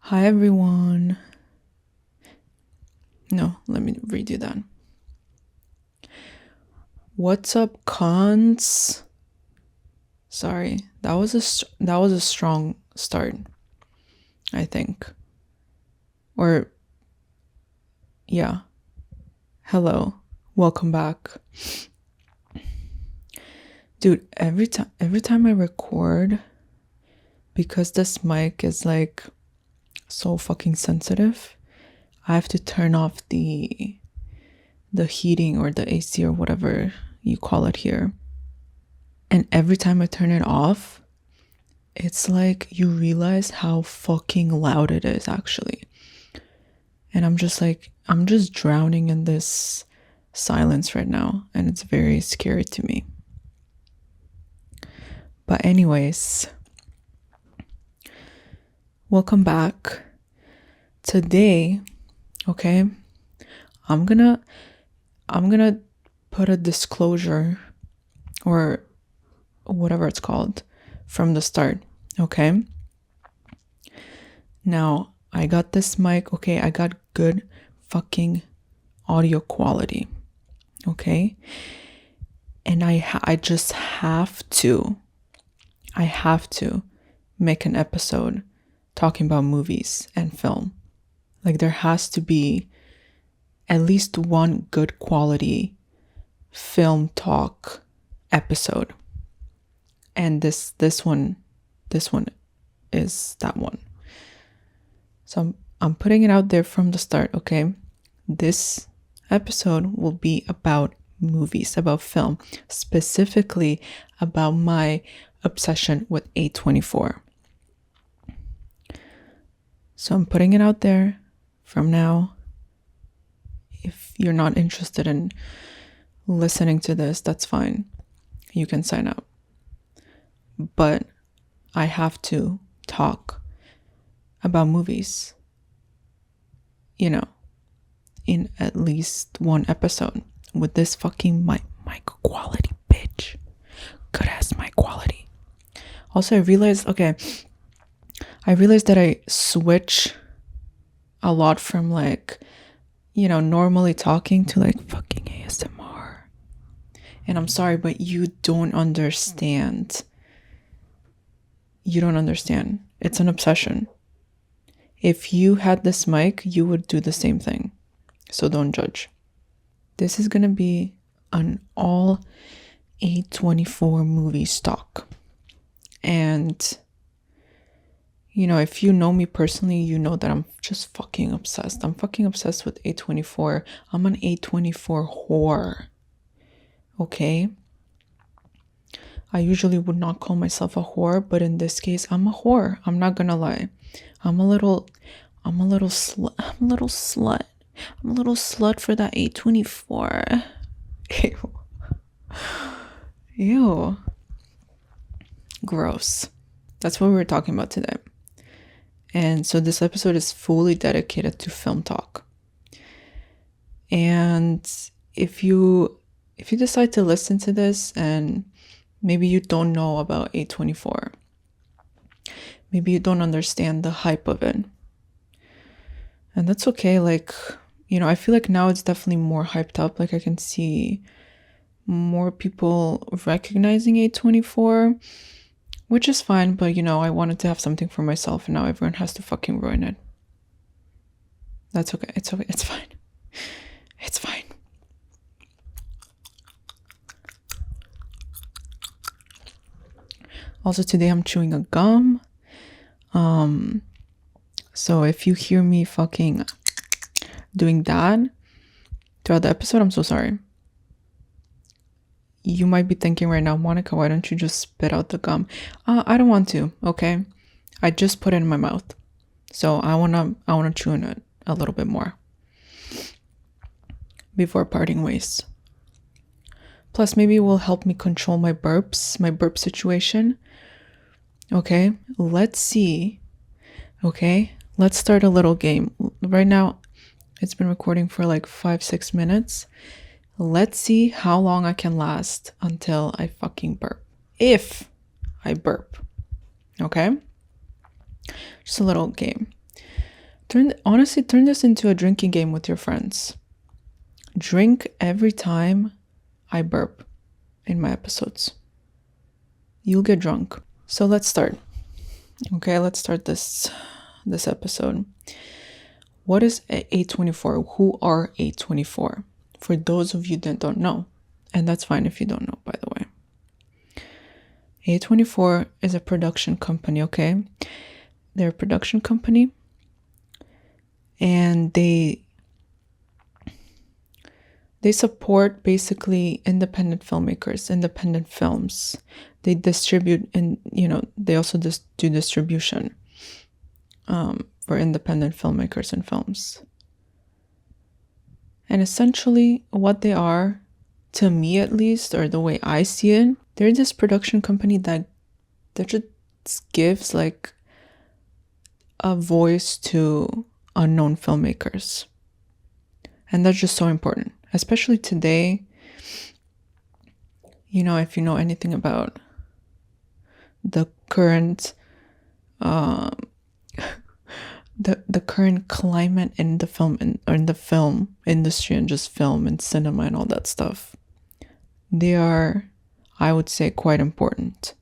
Hi everyone. No, let me redo that. What's up, cons? Sorry, that was a strong start, I think. Or yeah. Hello. Welcome back. Dude, every time I record, because this mic is like so fucking sensitive, I have to turn off the heating or the AC or whatever you call it here. And every time I turn it off, it's like you realize how fucking loud it is actually. And I'm just drowning in this silence right now, and it's very scary to me. But anyways, welcome back. Today, okay, I'm gonna put a disclosure or whatever it's called from the start, okay? Now, I got this mic, okay? I got good fucking audio quality, okay? And I just have to make an episode talking about movies and film. Like, there has to be at least one good quality film talk episode. And this one is that one. So I'm putting it out there from the start, okay? This episode will be about movies, about film, specifically about my obsession with A24. So I'm putting it out there from now. If you're not interested in listening to this, that's fine. You can sign up. But I have to talk about movies, in at least one episode with this fucking mic quality, bitch. Good ass mic quality. Also, I realized that I switch a lot from normally talking to like fucking ASMR. And I'm sorry, but you don't understand. You don't understand. It's an obsession. If you had this mic, you would do the same thing. So don't judge. This is going to be an all A24 movie stock. And, if you know me personally, you know that I'm just fucking obsessed. I'm fucking obsessed with A24. I'm an A24 whore. Okay? I usually would not call myself a whore, but in this case, I'm a whore. I'm not gonna lie. I'm a little slut. I'm a little slut for that A24. Ew. Gross. That's what we were talking about today. And so this episode is fully dedicated to film talk. And if you decide to listen to this and maybe you don't know about A24, maybe you don't understand the hype of it, and that's okay. I feel like now it's definitely more hyped up. Like, I can see more people recognizing A24, which is fine, but I wanted to have something for myself, and now everyone has to fucking ruin it. That's okay. It's okay. It's fine. It's fine. Also, today I'm chewing a gum. So if you hear me fucking doing that throughout the episode, I'm so sorry. You might be thinking right now, Monica, why don't you just spit out the gum? I don't want to, okay? I just put it in my mouth. So I wanna chew on it a little bit more before parting ways. Plus, maybe it will help me control my burp situation. Okay, let's see. Okay, let's start a little game. Right now, it's been recording for like 5-6 minutes. Let's see how long I can last until I fucking burp. If I burp. Okay? Just a little game. Honestly, turn this into a drinking game with your friends. Drink every time I burp in my episodes. You'll get drunk. So let's start. Okay, let's start this episode. What is A24? Who are A24? For those of you that don't know, and that's fine if you don't know, by the way. A24 is a production company, okay? They're a production company, and they support basically independent filmmakers, independent films. They distribute, and they also do distribution for independent filmmakers and films. And essentially what they are, to me at least, or the way I see it, they're this production company that just gives like a voice to unknown filmmakers. And that's just so important, especially today. If you know anything about the current the current climate in the film in the film industry, and just film and cinema and all that stuff, they are, I would say, quite important.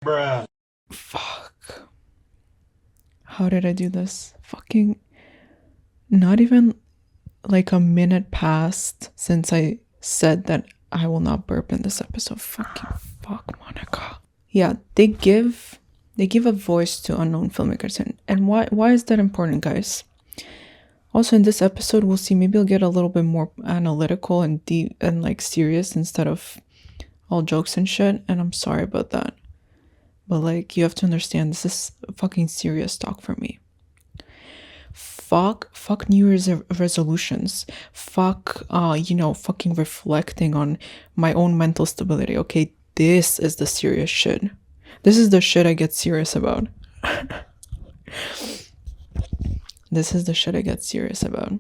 Bruh. Fuck. How did I do this? Fucking not even like a minute passed since I said that I will not burp in this episode. Fucking fuck, Monica. Yeah, they give a voice to unknown filmmakers. And why is that important, guys? Also, in this episode, we'll see, maybe I'll get a little bit more analytical and deep and like serious instead of all jokes and shit. And I'm sorry about that. But like, you have to understand, this is fucking serious talk for me. Fuck New Year's resolutions. Fuck, fucking reflecting on my own mental stability. Okay, this is the serious shit. This is the shit I get serious about. This is the shit I get serious about.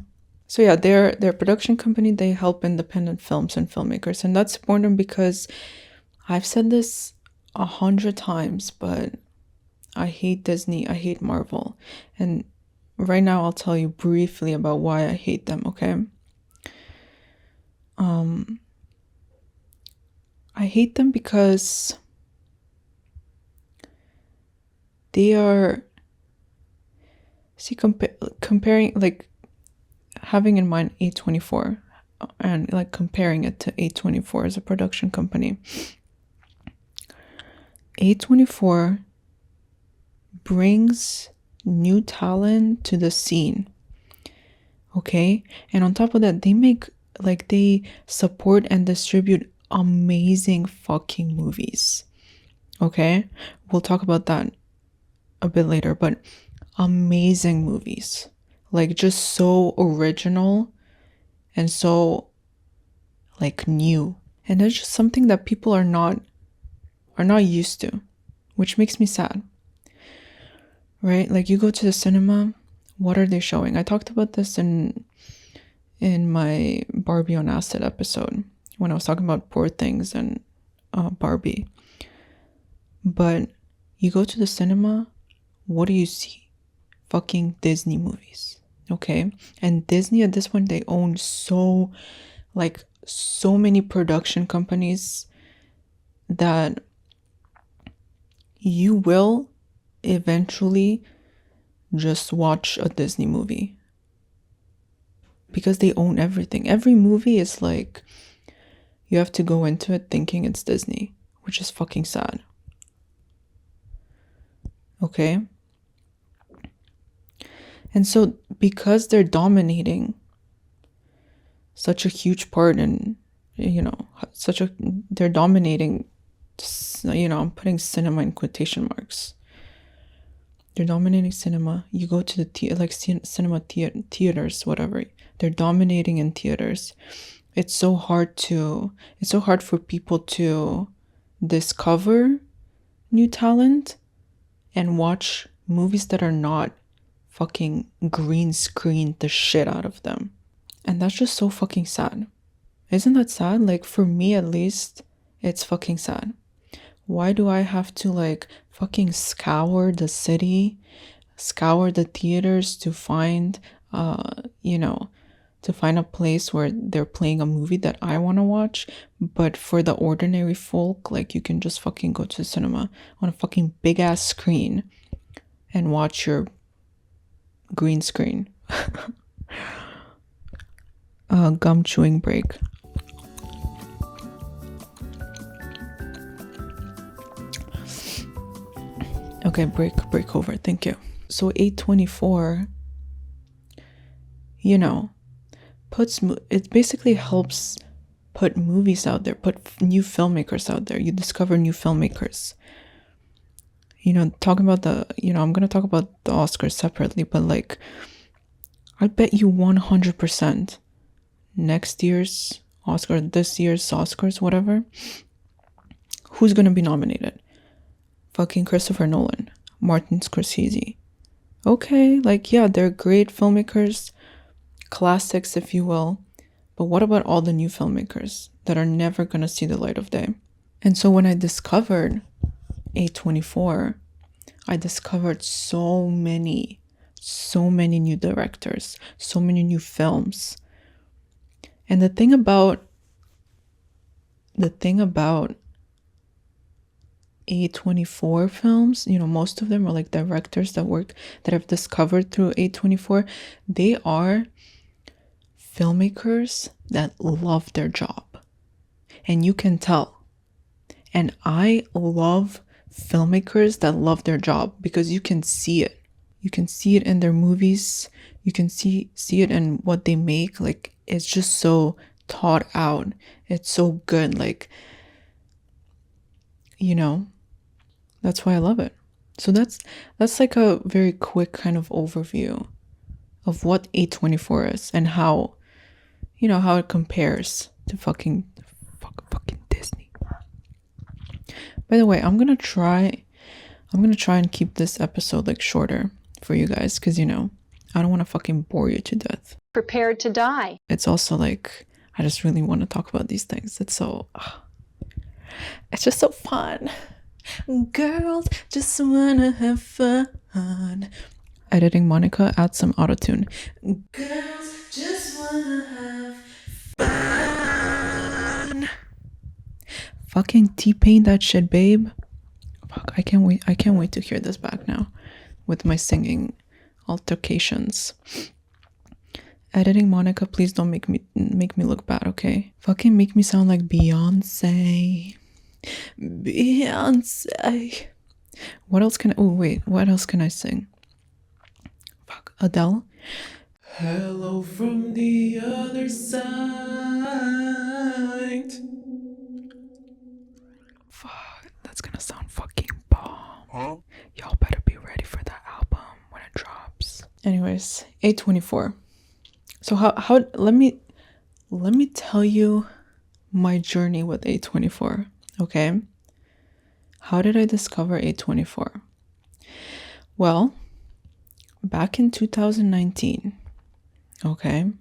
So yeah, they're a production company. They help independent films and filmmakers. And that's important because I've said this 100 times, but I hate Disney. I hate Marvel. And right now I'll tell you briefly about why I hate them, okay? I hate them because they are, comparing, like, having in mind A24 and like comparing it to A24 as a production company. A24 brings new talent to the scene, okay? And on top of that, they support and distribute amazing fucking movies, okay? We'll talk about that a bit later, but amazing movies, like just so original and so like new. And it's just something that people are not used to, which makes me sad. Right? Like, you go to the cinema, what are they showing? I talked about this in my Barbie on Acid episode when I was talking about Poor Things and Barbie. But you go to the cinema, what do you see? Fucking Disney movies, okay? And Disney at this point, they own so many production companies that you will eventually just watch a Disney movie because they own everything. Every movie is like, you have to go into it thinking it's Disney, which is fucking sad. Okay? And so because they're dominating such a huge part in, they're dominating, I'm putting cinema in quotation marks. They're dominating cinema. You go to the cinema theaters, whatever. They're dominating in theaters. It's so hard for people to discover new talent and watch movies that are not fucking green screen the shit out of them. And that's just so fucking sad. Isn't that sad? Like, for me at least, it's fucking sad. Why do I have to fucking scour the city, scour the theaters to find, to find a place where they're playing a movie that I want to watch. But for the ordinary folk, like, you can just fucking go to the cinema on a fucking big ass screen and watch your green screen. Gum chewing break. Okay, break over. Thank you. So A24, it basically helps put movies out there, put new filmmakers out there. You discover new filmmakers. Talking about I'm going to talk about the Oscars separately, but like, I bet you 100% next year's Oscar, this year's Oscars, whatever, who's going to be nominated? Fucking Christopher Nolan, Martin Scorsese. Okay, like, yeah, they're great filmmakers, classics, if you will. But what about all the new filmmakers that are never going to see the light of day? And so when I discovered A24, I discovered so many new directors, so many new films. And the thing about A24 films, most of them are like directors that I've discovered through A24. They are filmmakers that love their job, and you can tell. And I love filmmakers that love their job because you can see it. You can see it in their movies. You can see it in what they make. Like, it's just so thought out. It's so good. Like, that's why I love it. So that's like a very quick kind of overview of what A24 is and how it compares to fucking Disney. By the way, I'm gonna try and keep this episode like shorter for you guys, because I don't want to fucking bore you to death. Prepared to die. It's also like, I just really want to talk about these things. It's just so fun. Girls just wanna have fun. Editing Monica, add some autotune. Girls just wanna have fun. Fucking T-Pain that shit, babe. Fuck, I can't wait to hear this back now with my singing altercations. Editing Monica, please don't make me look bad, okay? Fucking make me sound like Beyonce. What else can I sing? Fuck, Adele. Hello from the other side. Fuck, that's gonna sound fucking bomb. Huh? Y'all better be ready for that album when it drops. Anyways, A24. So how let me tell you my journey with A24. Okay, how did I discover A24? Well, back in 2019, okay,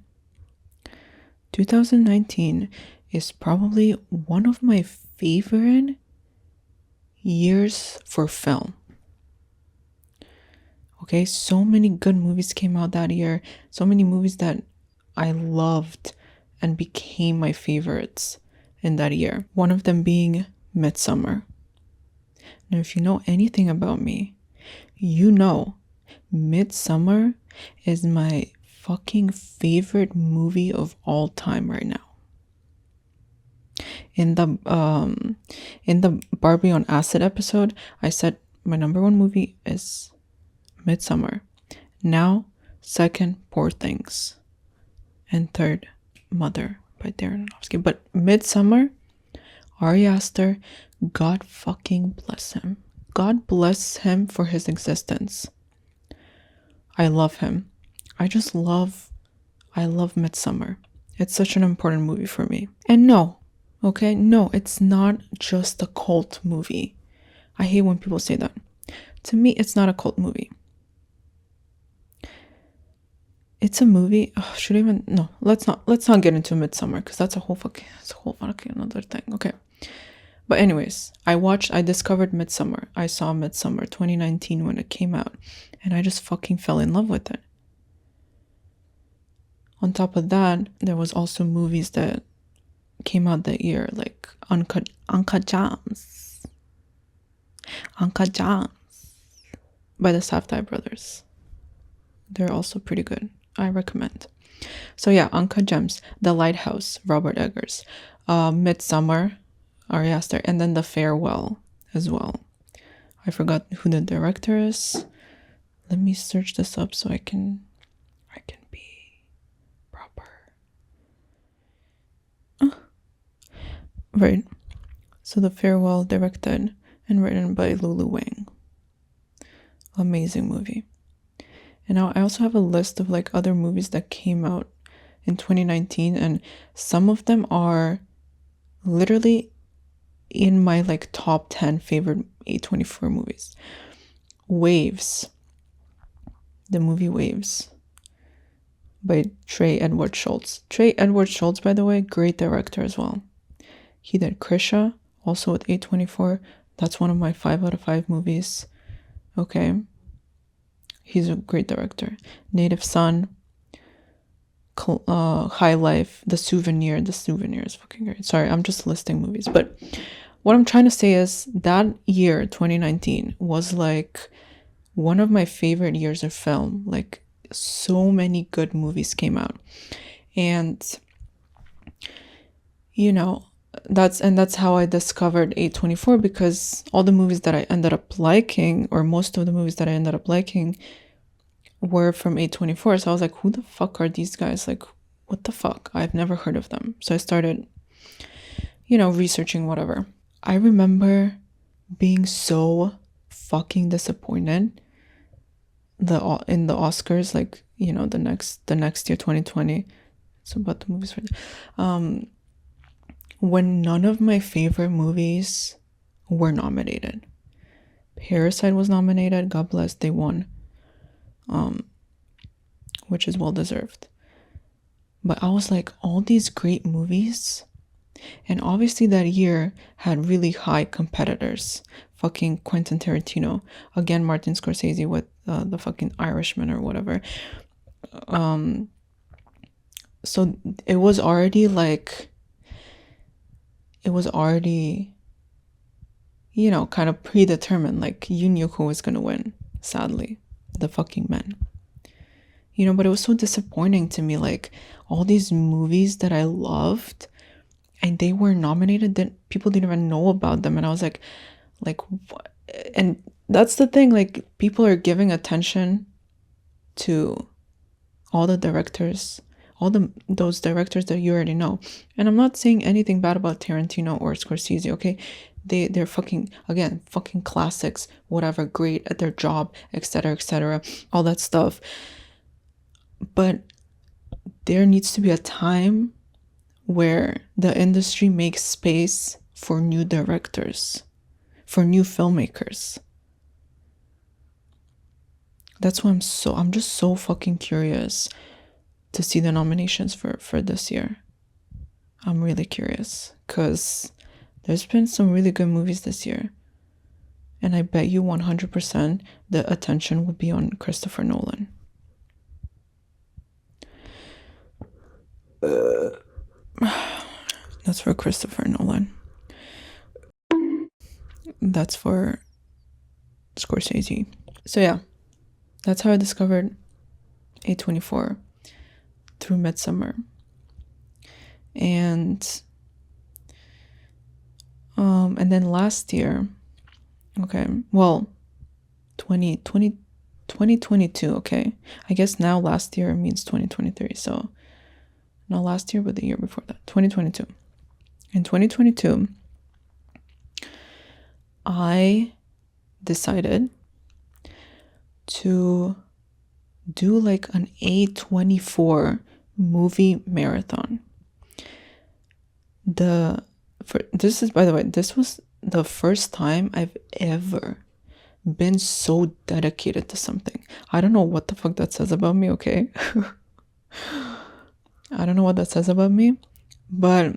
2019 is probably one of my favorite years for film. Okay, so many good movies came out that year, so many movies that I loved and became my favorites in that year. One of them being Midsummer. Now, if you know anything about me, Midsummer is my fucking favorite movie of all time right now. In the Barbie on Acid episode, I said my number one movie is Midsummer. Now, second, Poor Things. And third, Mother by Darren Aronofsky. But Midsummer, Ari Aster, God fucking bless him. God bless him for his existence. I love him. I love Midsummer. It's such an important movie for me. And no, it's not just a cult movie. I hate when people say that. To me, it's not a cult movie. It's a movie. Let's not get into Midsummer, because that's a whole fucking another thing. Okay, But anyways, I discovered Midsummer. I saw Midsummer 2019 when it came out, and I just fucking fell in love with it. On top of that, there was also movies that came out that year, like Uncut Gems by the Safdie brothers. They're also pretty good. I recommend. So yeah, Uncut Gems, The Lighthouse, Robert Eggers, Midsummer, Ari Aster, and then The Farewell as well. I forgot who the director is. Let me search this up so I can be proper. Right. So The Farewell, directed and written by Lulu Wang. Amazing movie. And now I also have a list of like other movies that came out in 2019, and some of them are literally in my like top 10 favorite A24 movies. Waves. The movie Waves by Trey Edward Schultz. Trey Edward Schultz, by the way, great director as well. He did Krisha, also with A24. That's one of my 5 out of 5 movies. Okay. He's a great director. Native Son, High Life, The Souvenir. The Souvenir is fucking great. Sorry, I'm just listing movies. But what I'm trying to say is that year, 2019, was like one of my favorite years of film. Like, so many good movies came out. And, you know, that's how I discovered A24, because all the movies that I ended up liking, or most of the movies that I ended up liking, were from A24. So I was like, who the fuck are these guys? Like, what the fuck? I've never heard of them. So I started, researching whatever. I remember being so fucking disappointed in the Oscars, like, the next year, 2020. It's about the movies when none of my favorite movies were nominated. Parasite was nominated. God bless, they won. Which is well deserved. But I was like, all these great movies, and obviously that year had really high competitors. Fucking Quentin Tarantino, again Martin Scorsese with the fucking Irishman or whatever. So it was already kind of predetermined. Like, you knew who was gonna win. Sadly, The fucking Men. But it was so disappointing to me, like, all these movies that I loved, and they were nominated, that people didn't even know about them. And I was like, what? And that's the thing, like, people are giving attention to all the directors, those directors that you already know. And I'm not saying anything bad about Tarantino or Scorsese, okay? They're fucking classics, whatever, great at their job, etc., all that stuff. But there needs to be a time where the industry makes space for new directors, for new filmmakers. That's why I'm just so fucking curious to see the nominations for this year. I'm really curious, because there's been some really good movies this year. And I bet you 100% the attention would be on Christopher Nolan. That's for Christopher Nolan. That's for Scorsese. So yeah, that's how I discovered A24, through Midsummer. And then last year, 2022, okay. I guess now last year means 2023, so not last year, but the year before that, 2022. In 2022, I decided to do like an A24 movie marathon. This was the first time I've ever been so dedicated to something. I don't know what the fuck that says about me, okay? I don't know what that says about me, but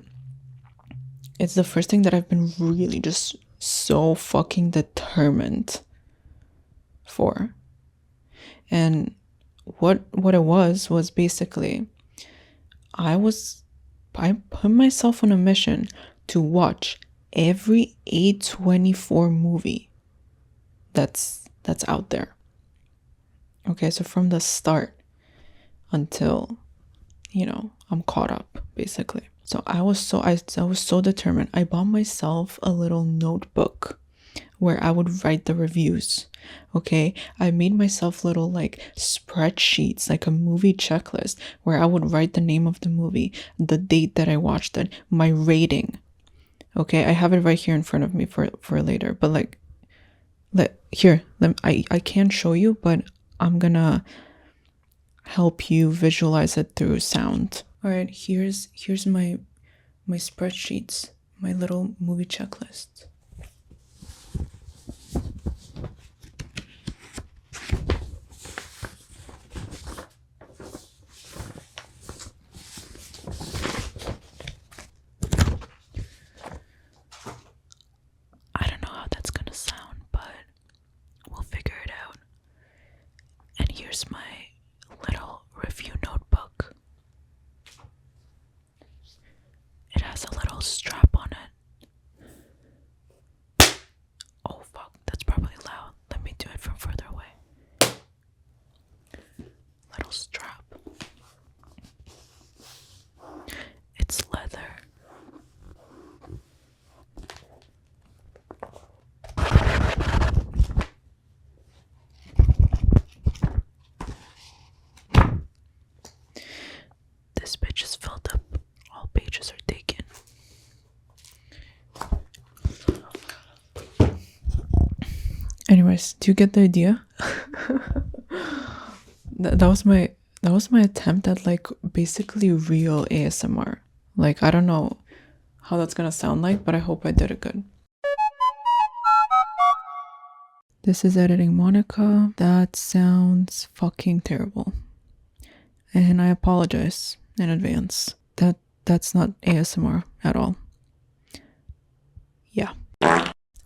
it's the first thing that I've been really just so fucking determined for. And what it was basically, I put myself on a mission to watch every A24 movie that's out there. Okay, so from the start until, I'm caught up, basically. So I was so determined. I bought myself a little notebook where I would write the reviews. Okay, I made myself little like spreadsheets, like a movie checklist, where I would write the name of the movie, the date that I watched it, my rating. Okay, I have it right here in front of me for later, but I can't show you, but I'm gonna help you visualize it through sound. All right, here's my spreadsheets, my little movie checklist. I don't know how that's gonna sound, but we'll figure it out. And here's my little review notebook. It has a little strap on it. Oh fuck, that's probably loud. Let me do it from further away. Little strap. It's leather. This bitch is filled up. All pages are taken. Anyways, do you get the idea? that was my attempt at like basically real ASMR. Like, I don't know how that's gonna sound like, but I hope I did it good. This is editing Monica. That sounds fucking terrible. And I apologize in advance. That's not ASMR at all. Yeah.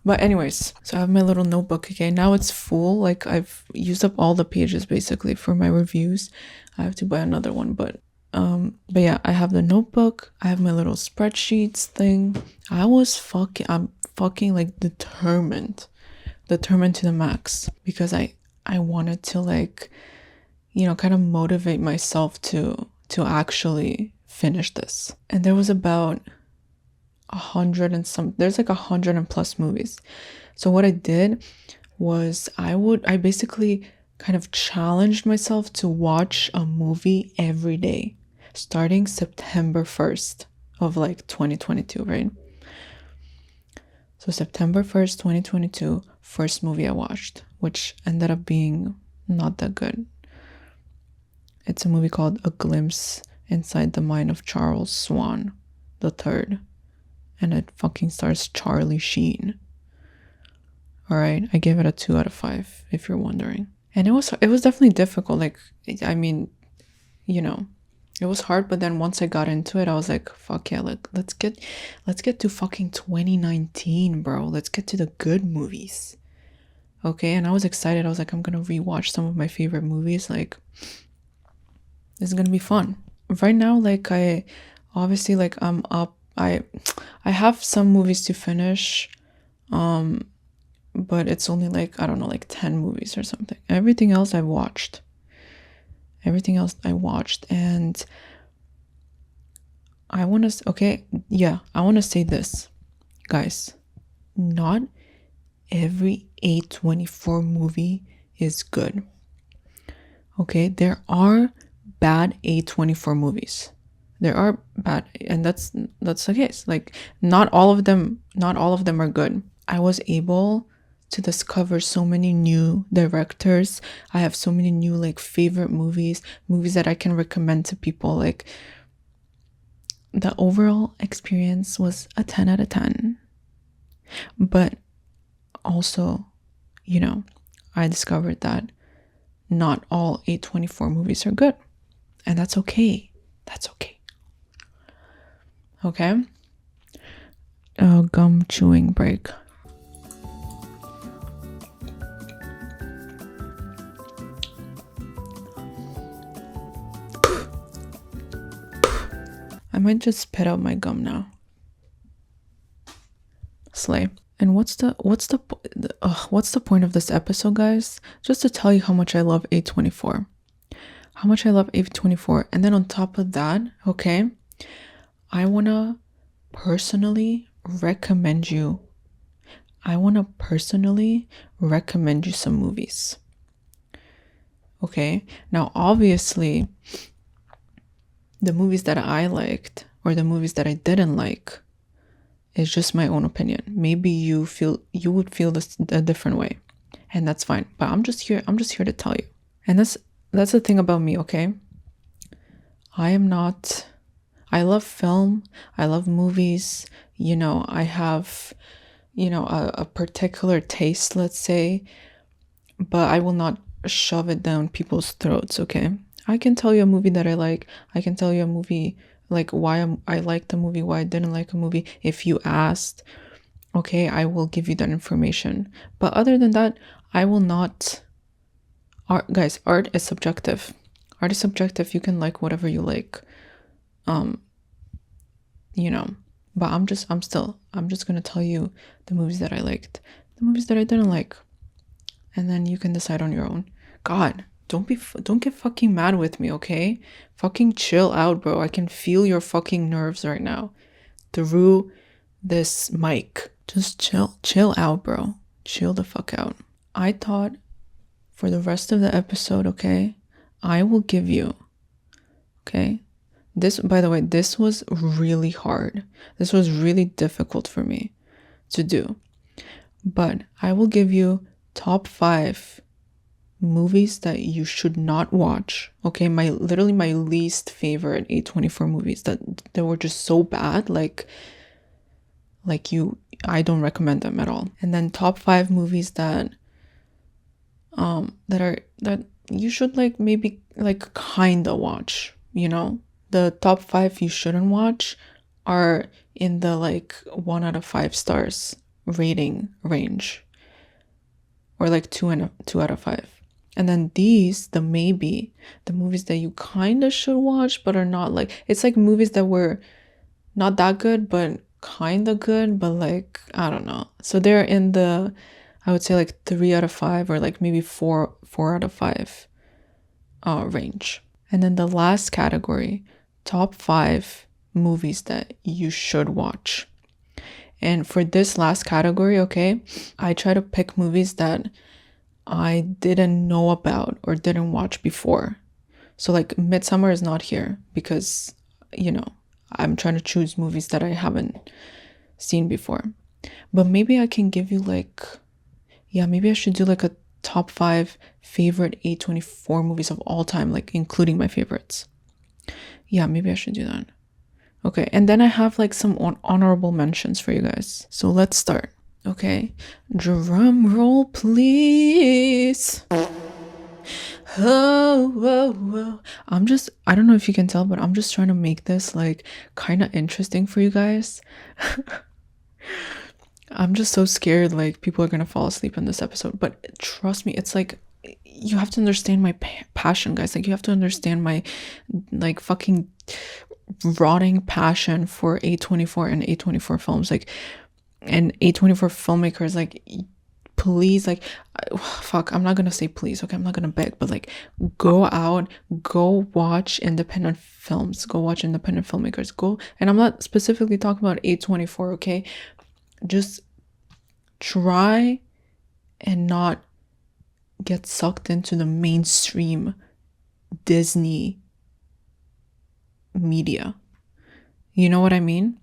But anyways, so I have my little notebook again. Now it's full. Like, I've used up all the pages basically for my reviews. I have to buy another one, but yeah, I have the notebook. I have my little spreadsheets thing. I'm fucking like determined to the max, because I wanted to like, kind of motivate myself to actually finish this. And there was about 100 and some, there's like 100 and plus movies. So what I did was I basically kind of challenged myself to watch a movie every day starting September 1st of like 2022, right? So September 1st, 2022, first movie I watched, which ended up being not that good. It's a movie called A Glimpse Inside the Mind of Charles Swan III. And it fucking stars Charlie Sheen. All right, I gave it a 2 out of 5, if you're wondering. And it was definitely difficult. Like, I mean, it was hard, but then once I got into it, I was like, fuck yeah, let's get to fucking 2019, bro. Let's get to the good movies. Okay, and I was excited. I was like, I'm gonna rewatch some of my favorite movies. Like, this is gonna be fun. Right now, like, I obviously, like, I'm up. I have some movies to finish, but it's only like, I don't know, like 10 movies or something. Everything else I watched, and I want to say this, guys. Not every A24 movie is good. Okay, there are bad A24 movies. There are bad, and that's the case. Like, not all of them are good. I was able to discover so many new directors. I have so many new like favorite movies that I can recommend to people. Like, the overall experience was a 10 out of 10. But also, I discovered that not all A24 movies are good, and that's okay. Okay. gum chewing break. I might just spit out my gum now. Slay. And what's the point of this episode, guys? Just to tell you how much I love A24. How much I love A24. And then on top of that, okay, I want to personally recommend you some movies. Okay? Now, obviously, the movies that I liked or the movies that I didn't like is just my own opinion. Maybe you would feel this a different way, and that's fine. But I'm just here to tell you. And that's the thing about me, okay? I love film, I love movies, I have, a particular taste, let's say, but I will not shove it down people's throats, okay? I can tell you a movie that I like. I can tell you a movie, like why I liked the movie, why I didn't like a movie. If you asked, okay, I will give you that information. But other than that, I will not. Art is subjective. Art is subjective. You can like whatever you like. But I'm just gonna tell you the movies that I liked, the movies that I didn't like, and then you can decide on your own. God, don't get fucking mad with me, okay? Fucking chill out, bro. I can feel your fucking nerves right now through this mic. Just chill out, bro. Chill the fuck out. I thought for the rest of the episode, okay, I will give you, okay? This, by the way, this was really hard. This was really difficult for me to do. But I will give you top 5 movies that you should not watch. Okay, my least favorite A24 movies that they were just so bad, I don't recommend them at all. And then top 5 movies that you should maybe kinda watch, The top 5 you shouldn't watch are in the 1 out of 5 stars rating range, or 2 out of 5. And then these, the movies that you kind of should watch but are not it's movies that were not that good but kind of good, but I don't know. So they're in the, I would say 3 out of 5 or maybe 4 out of 5 range. And then the last category, top 5 movies that you should watch. And for this last category, okay, I try to pick movies that I didn't know about or didn't watch before. So Midsummer is not here because, I'm trying to choose movies that I haven't seen before. But maybe I can give you maybe I should do a top 5 favorite A24 movies of all time, including my favorites. Yeah, maybe I should do that. Okay, and then I have some honorable mentions for you guys. So let's start. Okay, drum roll, please. Oh. I don't know if you can tell, but I'm just trying to make this kind of interesting for you guys. I'm just so scared people are gonna fall asleep in this episode. But trust me, it's you have to understand my passion, guys. You have to understand my fucking rotting passion for A24 and A24 films, and A24 filmmakers. Please, fuck, I'm not gonna say please, okay? I'm not gonna beg, but go out, go watch independent films, go watch independent filmmakers, go. And I'm not specifically talking about A24, okay? Just try and not get sucked into the mainstream Disney media. You know what I mean?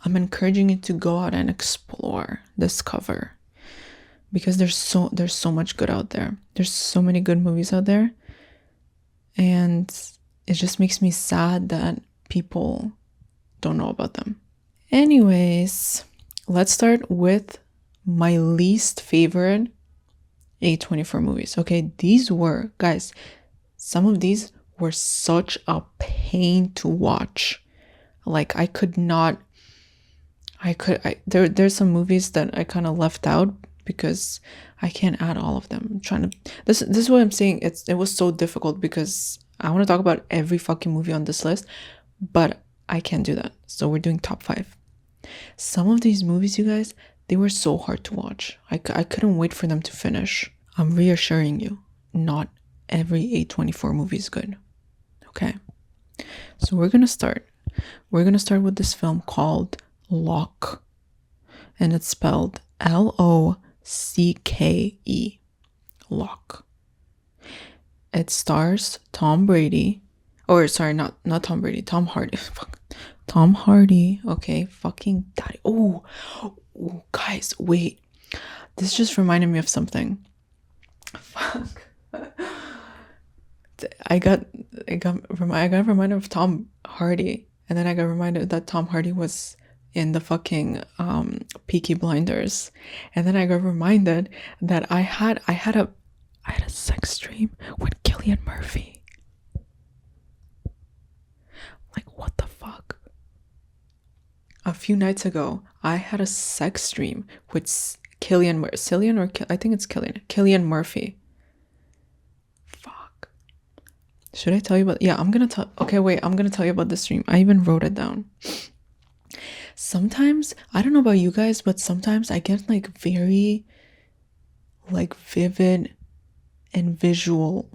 I'm encouraging you to go out and explore, discover, because there's so much good out there. There's so many good movies out there, and it just makes me sad that people don't know about them. Anyways, let's start with my least favorite A24 movies. Okay, these were, guys, some of these were such a pain to watch. I could not There's some movies that I kind of left out because I can't add all of them. I'm trying to this is what I'm saying. It was so difficult because I want to talk about every fucking movie on this list, but I can't do that. So we're doing top 5. Some of these movies, you guys, they were so hard to watch. I couldn't wait for them to finish. I'm reassuring you, not every A24 movie is good. Okay? So we're going to start. We're going to start with this film called Locke. And it's spelled Locke. Locke. It stars Tom Brady. Or sorry, not Tom Brady. Tom Hardy. Tom Hardy. Okay, fucking daddy. Oh, guys, wait. This just reminded me of something. Fuck. I got reminded of Tom Hardy, and then I got reminded that Tom Hardy was in the fucking Peaky Blinders, and then I got reminded that I had a sex dream with Jillian Lurphy. Like, what the fuck? A few nights ago, I had a sex dream with Cillian Murphy. Fuck. Should I tell you about? Yeah, I'm gonna tell. Okay, wait. I'm gonna tell you about this dream. I even wrote it down. Sometimes, I don't know about you guys, but sometimes I get like very like vivid and visual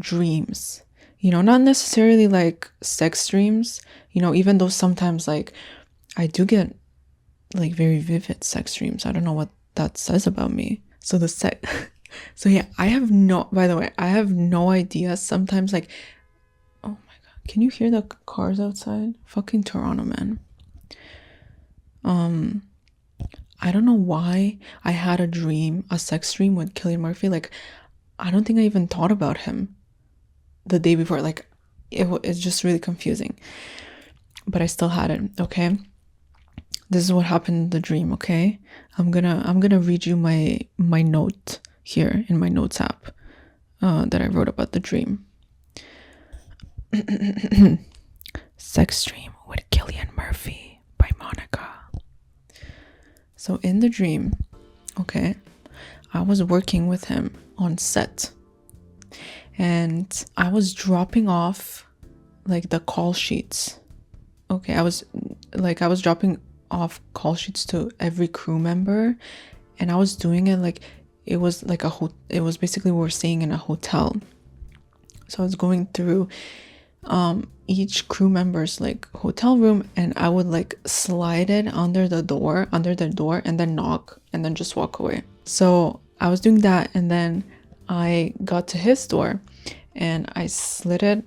dreams. You know, not necessarily like sex dreams, you know, even though sometimes like I do get like very vivid sex dreams. I don't know what that says about me. So so yeah, by the way, I have no idea. Sometimes like, oh my God, can you hear the cars outside? Fucking Toronto, man. I don't know why I had a sex dream with Cillian Murphy. Like, I don't think I even thought about him the day before. Like, it's just really confusing. But I still had it, okay? This is what happened in the dream, okay? I'm gonna read you my note here in my notes app that I wrote about the dream. Sex dream with Jillian Murphy by Monica. So in the dream, okay, I was working with him on set, and I was dropping off like the call sheets. Okay, I was dropping off call sheets to every crew member, and I was doing it like it was like it was basically we were staying in a hotel. So I was going through each crew member's like hotel room, and I would like slide it under their door and then knock and then just walk away. So I was doing that, and then I got to his door and I slid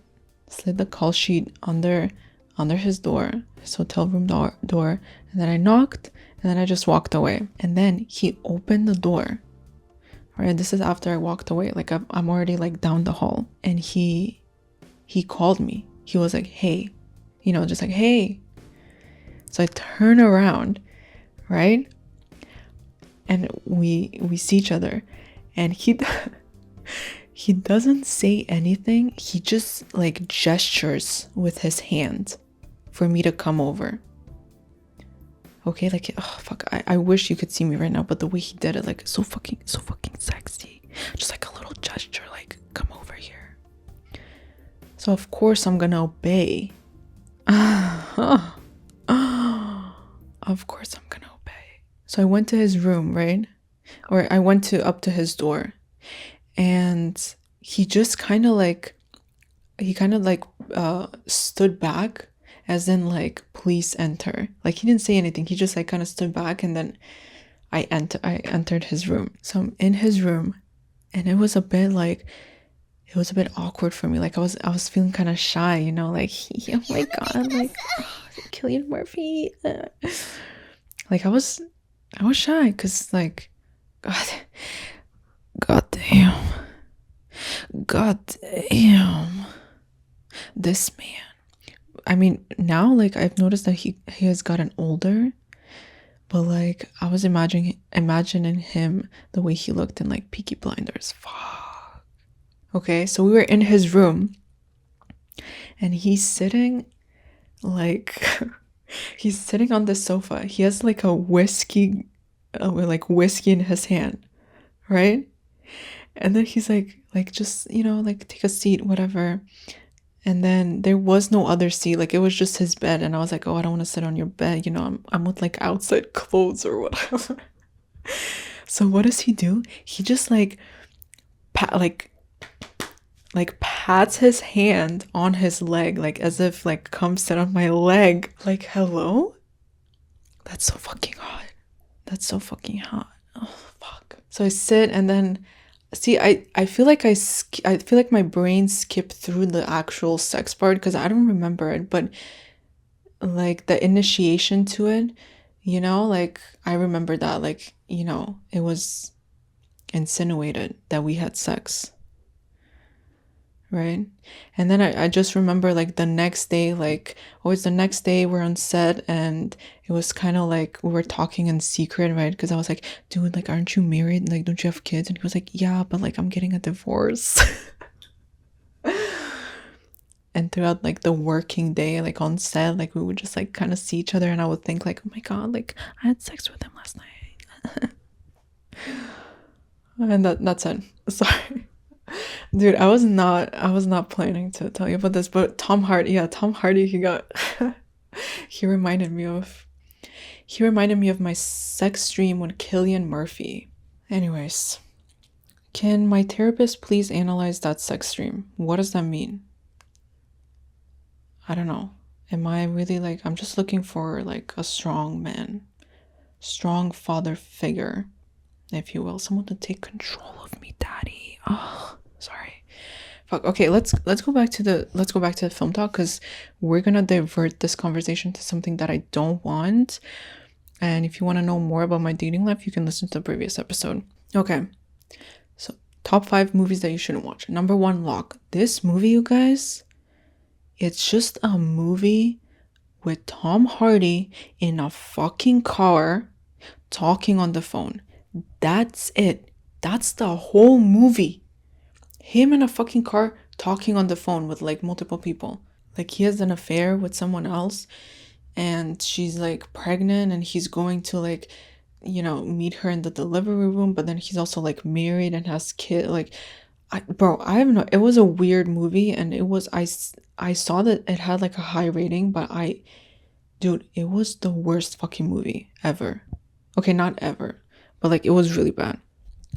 the call sheet under his door, his hotel room door, and then I knocked, and then I just walked away. And then he opened the door. All right, this is after I walked away. Like I'm already like down the hall, and he called me. He was like, "Hey," you know, just like, "Hey." So I turn around, right? And we see each other, and he doesn't say anything. He just like gestures with his hand for me to come over. Okay, like, oh fuck, I wish you could see me right now, but the way he did it, like, so fucking sexy. Just like a little gesture, like, come over here. So of course I'm gonna obey. Of course I'm gonna obey. So I went to his room, right? Or I went up to his door, and he just kind of like stood back, as in like, please enter. Like, he didn't say anything. He just like kind of stood back, and then I entered his room. So I'm in his room, and it was a bit awkward for me. Like I was feeling kind of shy, you know, like, oh my God, like, Cillian Murphy. Like I was shy, because like, God damn, this man. I mean, now like I've noticed that he has gotten older, but like I was imagining him the way he looked in like Peaky Blinders. Fuck. Okay, so we were in his room, and he's sitting like He's sitting on the sofa. He has like a whiskey, whiskey in his hand, right? And then he's like just like take a seat, whatever. And then there was no other seat. Like it was just his bed, and I was like, oh, I don't want to sit on your bed. I'm with like outside clothes or whatever. So what does he do? He just pats his hand on his leg, like as if like come sit on my leg. Like hello? That's so fucking hot. That's so fucking hot. Oh fuck. So I sit and then see I feel like I feel like my brain skipped through the actual sex part because I don't remember it, but like the initiation to it, like I remember that it was insinuated that we had sex, right? And then I just remember like the next day, like always the next day we're on set, and it was kind of like we were talking in secret, right? Because I was like, dude, like aren't you married, like don't you have kids? And he was like, yeah, but like I'm getting a divorce. And throughout like the working day, like on set, like we would just like kind of see each other, and I would think like, oh my god, like I had sex with him last night. And that's it. Sorry. Dude, I was not planning to tell you about this, but Tom Hardy, he reminded me of my sex stream with Jillian Lurphy. Anyways, can my therapist please analyze that sex stream? What does that mean? I don't know. Am I really like, I'm just looking for like a strong man, strong father figure, if you will, someone to take control of me, daddy. Oh, sorry. Fuck. Okay, let's go back to the film talk, because we're gonna divert this conversation to something that I don't want. And if you want to know more about my dating life, you can listen to the previous episode. Okay, so top 5 movies that you shouldn't watch. Number 1, Lock. This movie, you guys, it's just a movie with Tom Hardy in a fucking car talking on the phone. That's it. That's the whole movie. Him in a fucking car talking on the phone with like multiple people. Like he has an affair with someone else, and she's like pregnant, and he's going to like meet her in the delivery room, but then he's also like married and has kid. Like I have no, it was a weird movie, and it was, I saw that it had like a high rating, but dude, it was the worst fucking movie ever. Okay, not ever, but like it was really bad.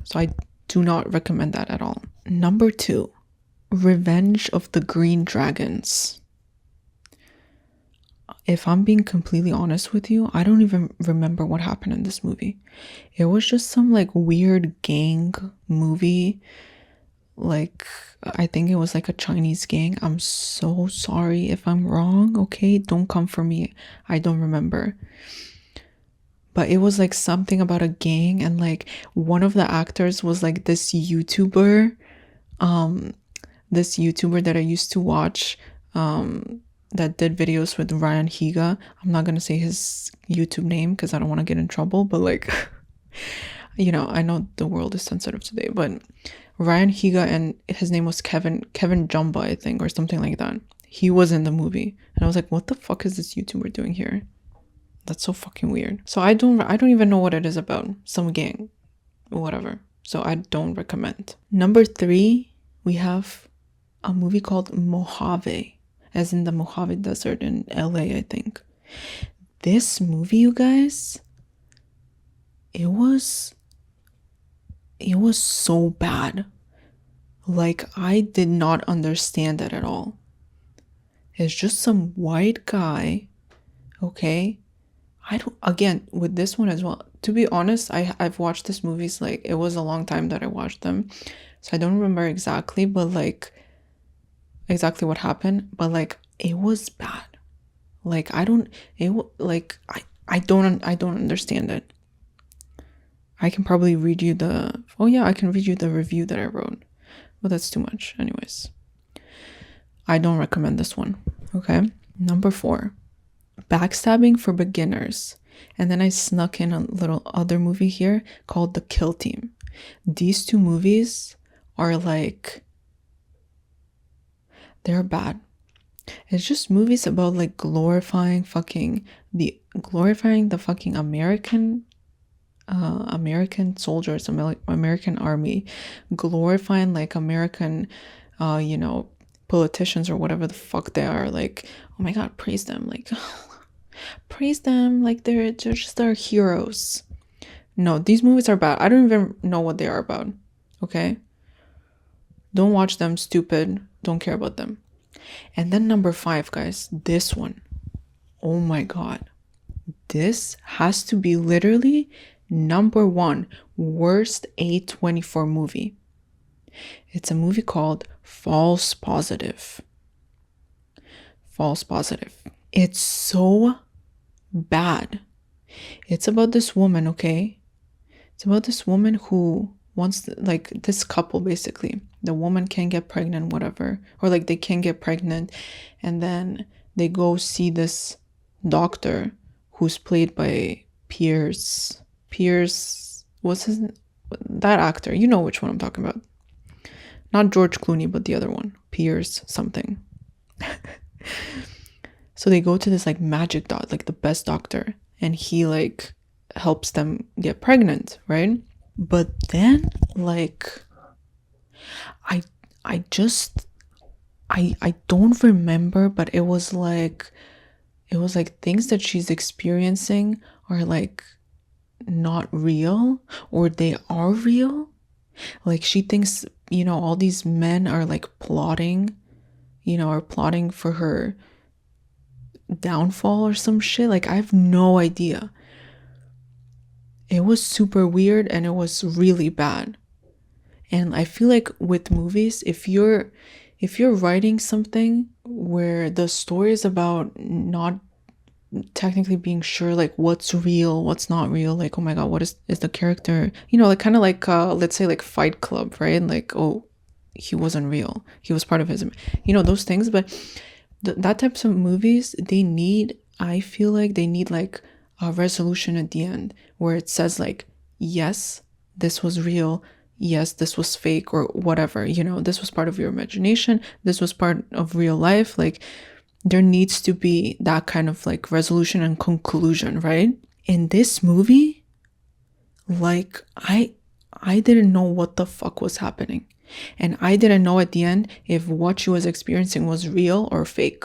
So I do not recommend that at all. Number 2, Revenge of the Green Dragons. If I'm being completely honest with you, I don't even remember what happened in this movie. It was just some like weird gang movie. Like, I think it was like a Chinese gang. I'm so sorry if I'm wrong, okay? Don't come for me. I don't remember. But it was like something about a gang, and like one of the actors was like this YouTuber that I used to watch, that did videos with Ryan Higa. I'm not gonna say his YouTube name because I don't want to get in trouble, but like I know the world is sensitive today, but Ryan Higa, and his name was Kevin Jumba, I think, or something like that. He was in the movie, and I was like, what the fuck is this YouTuber doing here? That's so fucking weird. So I don't even know what it is about. Some gang, whatever. So I don't recommend. Number 3, we have a movie called Mojave, as in the Mojave Desert in LA, I think. This movie, you guys, it was so bad. Like, I did not understand it at all. It's just some white guy, okay? Again, with this one as well, to be honest, I've watched these movies, like, it was a long time that I watched them, so I don't remember exactly, but like, exactly what happened, but like, it was bad. Like, I don't understand it. I can probably read you I can read you the review that I wrote, but that's too much. Anyways, I don't recommend this one, okay? Number 4, Backstabbing for Beginners. And then I snuck in a little other movie here called The Kill Team. These 2 movies are like, they're bad. It's just movies about like glorifying the fucking American soldiers, American army, glorifying like American, you know, politicians or whatever the fuck they are. Like, oh my god, praise them, like, praise them, like they're just our heroes. No, these movies are bad. I don't even know what they are about. Okay, don't watch them. Stupid. Don't care about them. And then number 5, guys, this one. Oh my god. This has to be literally number 1 worst A24 movie. It's a movie called False Positive. False Positive. It's so bad. It's about this woman, okay? It's about this woman who wants, like, this couple basically. The woman can get pregnant, whatever. Or like they can get pregnant and then they go see this doctor who's played by Pierce, what's his, that actor, you know which one I'm talking about. Not George Clooney, but the other one, Pierce something. So they go to this like magic doctor, like the best doctor, and he like helps them get pregnant, right? But then like I don't remember, but it was like things that she's experiencing are like not real, or they are real. Like she thinks, you know, all these men are like plotting for her downfall or some shit. Like I have no idea. It was super weird and it was really bad. And I feel like with movies, if you're writing something where the story is about not technically being sure like what's real, what's not real, like oh my god, what is the character, you know, like kind of like let's say like Fight Club, right? Like, oh, he wasn't real, he was part of his, you know, those things. But that types of movies, I feel like they need like a resolution at the end where it says like, yes, this was real, yes, this was fake, or whatever, you know, this was part of your imagination, this was part of real life. Like there needs to be that kind of like resolution and conclusion, right? In this movie, like I didn't know what the fuck was happening. And I didn't know at the end if what she was experiencing was real or fake.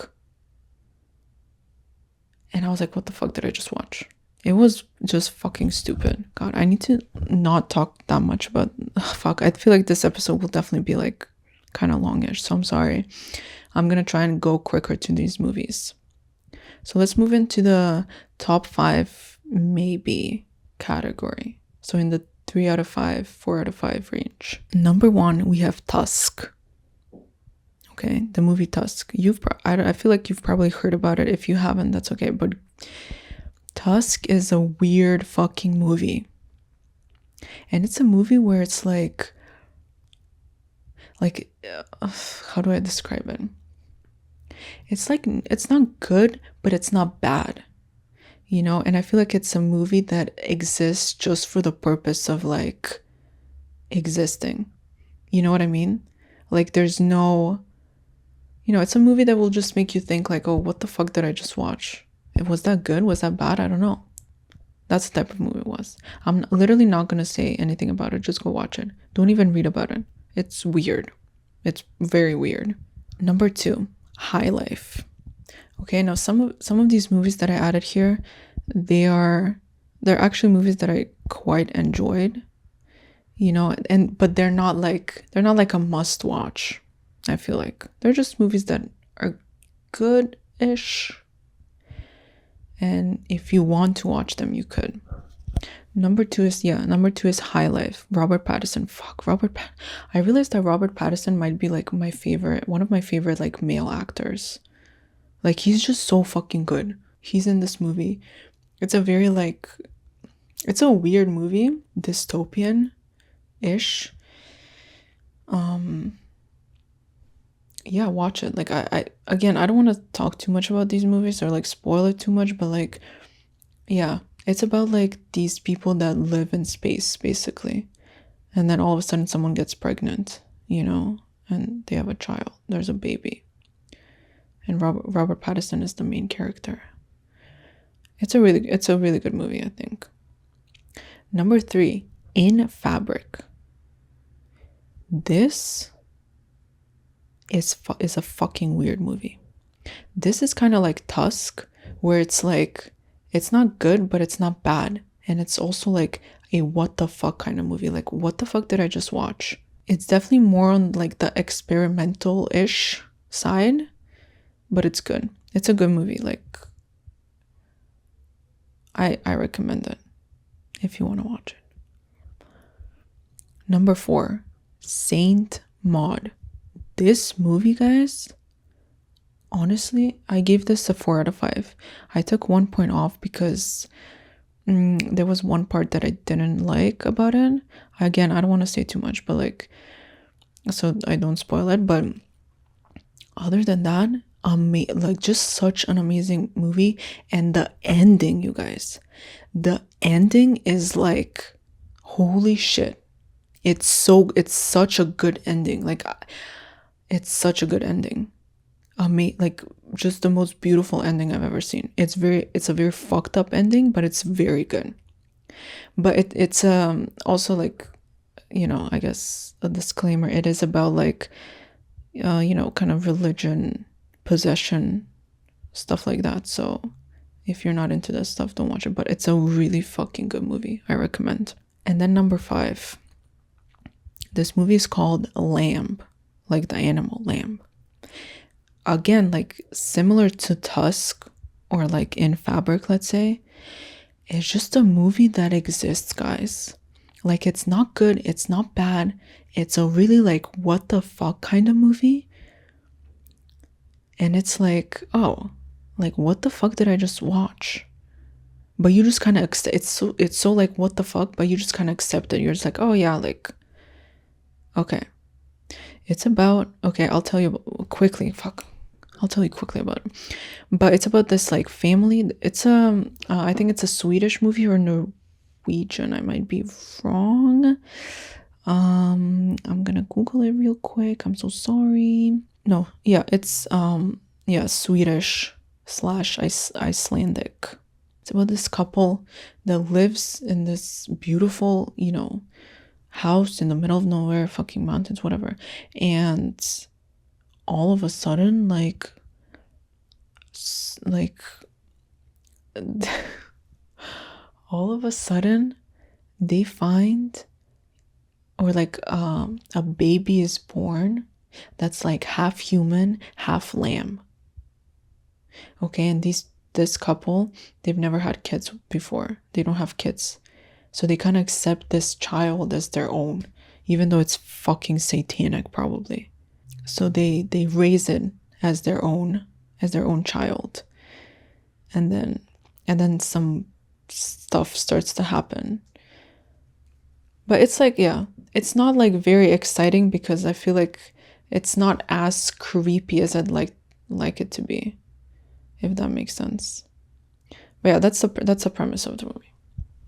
And I was like, what the fuck did I just watch? It was just fucking stupid. God, I need to not talk that much about... fuck, I feel like this episode will definitely be like kind of longish, so I'm sorry. I'm gonna try and go quicker to these movies. So let's move into the top 5 maybe category. So in the 3 out of 5, 4 out of 5 range. Number 1, we have Tusk. Okay, the movie Tusk. I feel like you've probably heard about it. If you haven't, that's okay. But Tusk is a weird fucking movie. And it's a movie where it's like how do I describe it? It's like, it's not good, but it's not bad. You know, and I feel like it's a movie that exists just for the purpose of like existing. You know what I mean? Like there's no, you know, it's a movie that will just make you think like, oh, what the fuck did I just watch? Was that good? Was that bad? I don't know. That's the type of movie it was. I'm literally not going to say anything about it. Just go watch it. Don't even read about it. It's weird. It's very weird. Number 2, High Life. Okay, now some of these movies that I added here, they're actually movies that I quite enjoyed, you know, but they're not like a must watch. I feel like they're just movies that are good-ish, and if you want to watch them, you could. Number 2 is High Life. Robert Pattinson. I realized that Robert Pattinson might be like one of my favorite like male actors. Like he's just so fucking good. He's in this movie. It's a very like, it's a weird movie, dystopian-ish. Yeah, watch it. Like I again, I don't want to talk too much about these movies or like spoil it too much, but like, yeah, it's about like these people that live in space basically, and then all of a sudden someone gets pregnant, you know, and they have a child. There's a baby. and Robert Pattinson is the main character. It's a really good movie, I think. Number 3, In Fabric. This is a fucking weird movie. This is kind of like Tusk, where it's like, it's not good, but it's not bad. And it's also like a what the fuck kind of movie. Like, what the fuck did I just watch? It's definitely more on like the experimental-ish side, but it's good. It's a good movie. Like, I recommend it if you want to watch it. Number 4, Saint Maud. This movie, guys, honestly, I gave this a 4 out of 5. I took 1 point off because there was one part that I didn't like about it. Again, I don't want to say too much, but like, so I don't spoil it. But other than that, like, just such an amazing movie. And the ending, you guys, the ending is like, holy shit. It's such a good ending. Like, it's such a good ending. Like, just the most beautiful ending I've ever seen. It's a very fucked up ending, but it's very good. But it's also like, I guess a disclaimer, it is about like, kind of religion, possession, stuff like that. So if you're not into this stuff, don't watch it. But it's a really fucking good movie. I recommend. And then number 5, this movie is called Lamb, like the animal lamb. Again, like similar to Tusk or like In Fabric, let's say. It's just a movie that exists, guys. Like, it's not good, it's not bad. It's a really like what the fuck kind of movie. And it's like, oh, like what the fuck did I just watch? But you just kind of it's so like what the fuck, but you just kind of accept it. You're just like, oh yeah, like, okay. It's about, okay, I'll tell you quickly. I'll tell you quickly about it. But it's about this like family. It's I think it's a Swedish movie or Norwegian. I might be wrong. I'm gonna Google it real quick. I'm so sorry. No, yeah, it's Swedish / Icelandic. It's about this couple that lives in this beautiful, house in the middle of nowhere, fucking mountains, whatever. And all of a sudden, like all of a sudden they find, or like a baby is born that's like half human, half lamb. Okay, and this couple, they've never had kids before. They don't have kids. So they kind of accept this child as their own, even though it's fucking satanic probably. So they raise it as their own child. And then some stuff starts to happen. But it's like, yeah, it's not like very exciting because I feel like it's not as creepy as I'd like it to be, if that makes sense. But yeah, that's the premise of the movie.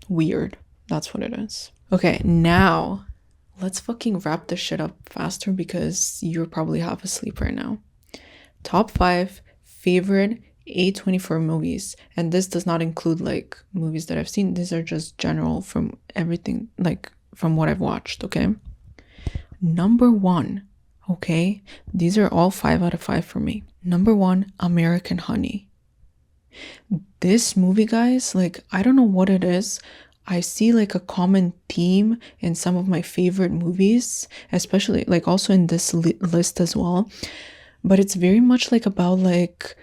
Weird. That's what it is. Okay, now let's fucking wrap this shit up faster because you're probably half asleep right now. Top 5 favorite A24 movies. And this does not include like movies that I've seen. These are just general from everything, like from what I've watched, okay? Number 1, okay? These are all 5 out of 5 for me. Number 1, American Honey. This movie, guys, like, I don't know what it is. I see like a common theme in some of my favorite movies, especially like also in this list as well. But it's very much like about like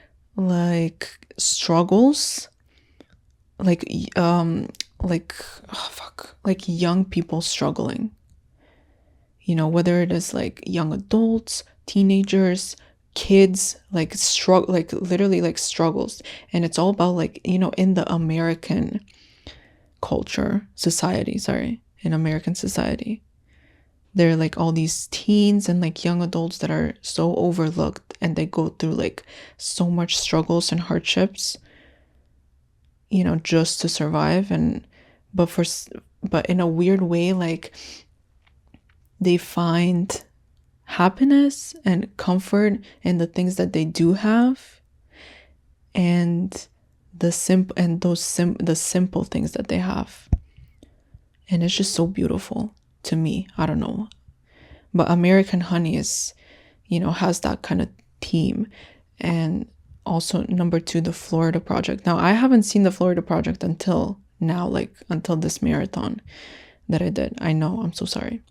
struggles, like young people struggling. Whether it is like young adults, teenagers, kids, like struggle, like literally like struggles. And it's all about like, in the American in American society, there are like all these teens and like young adults that are so overlooked, and they go through like so much struggles and hardships, just to survive. But in a weird way, like they find happiness and comfort in the things that they do have, and the simple things that they have. And it's just so beautiful to me. I don't know. But American Honey is, has that kind of theme. And also number 2, the Florida Project. Now, I haven't seen the Florida Project until now, like until this marathon that I did. I know, I'm so sorry.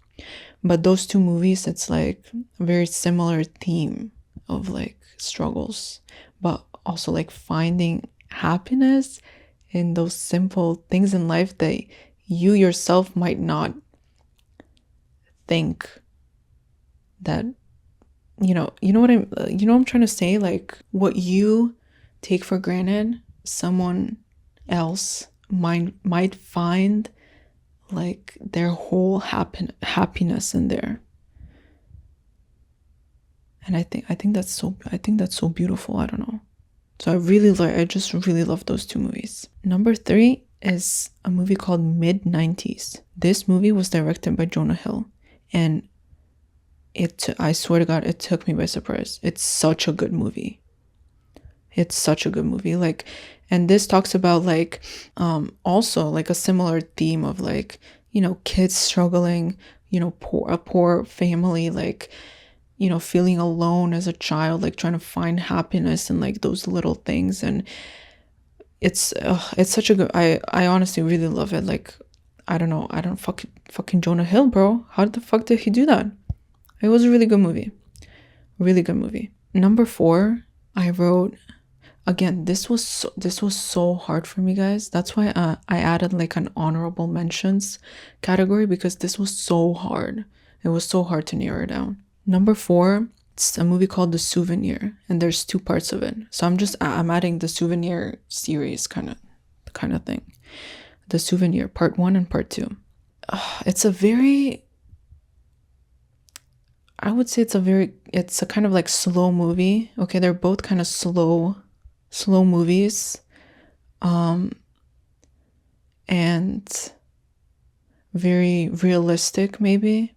But those 2 movies, it's like a very similar theme of like struggles, but also like finding happiness in those simple things in life that you yourself might not think that, what I'm trying to say, like what you take for granted, someone else might find like their whole happiness in there. And I think that's so beautiful. I don't know. So I just really love those 2 movies. Number 3 is a movie called Mid-90s. This movie was directed by Jonah Hill, and I swear to God, it took me by surprise. It's such a good movie. Like, and this talks about like also like a similar theme of like, kids struggling, a poor family, like, feeling alone as a child, like trying to find happiness in like those little things. And it's such a good, I honestly really love it. Like, I don't know, fucking Jonah Hill, bro. How the fuck did he do that? It was a really good movie. Number 4, I wrote, again, this was so hard for me, guys. That's why I added like an honorable mentions category, because this was so hard. It was so hard to narrow down. Number 4, it's a movie called The Souvenir, and there's 2 parts of it. So I'm adding the Souvenir series kind of thing. The Souvenir, part 1 and part 2. I would say it's a kind of like slow movie. Okay, they're both kind of slow movies. And very realistic, maybe.